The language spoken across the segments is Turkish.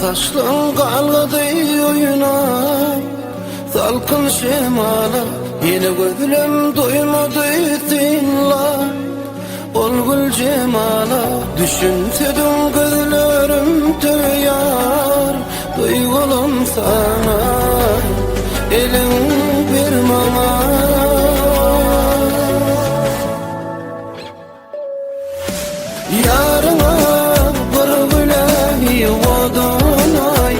Taşlım kaldı oyuna, salkın şemala, yine gözlüm duymadı dinla. Ol gül cemala, düşünsedim gözlerim tüyar. Duygulum sana, elim bir mama. Yarına bir güle yuvadın ay,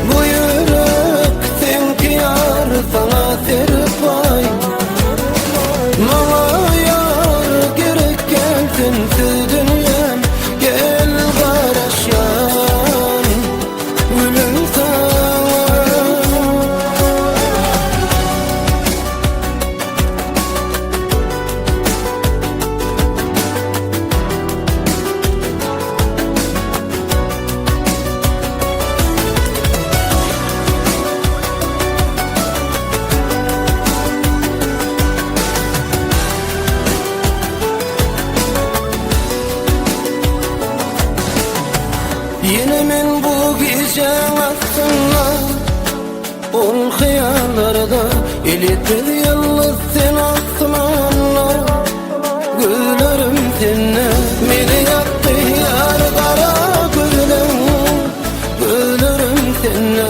bu yürek senki yar sana serpay. Mama yar gerek gelsin dünyam, gel karışan gülüm sana. Yine men bu gece aklımda, ol hayallarda elittir yalnız sen aklımda. Güllerim seninle, beni yaktı yar kara gülüm. Güllerim seninle,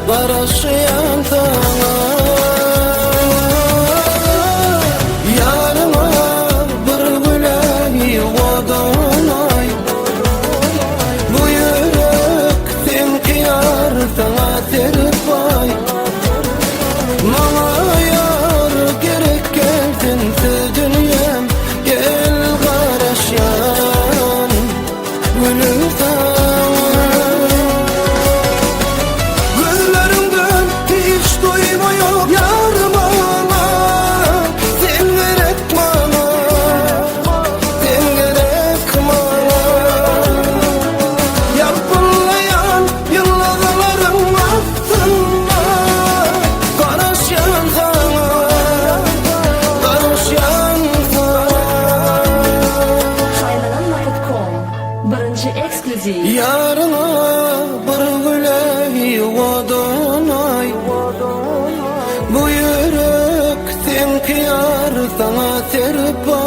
barışayan sana. Yarına bir güle yuvadın ay, bu yürek senki yar sana serpay. Mama yar gerek geldin dünyam, gel karışan gülüm sana. Gözlerimden hiç duyma yok yar bana, sen gerek bana, sen gerek bana. Yapılayan yıllarım aslında, karışan sana, karışan sana. Hayvananma.com birinci ekskluziv. Yarına bir güle yuvadın ay, bu yürek senki yar sana serpay.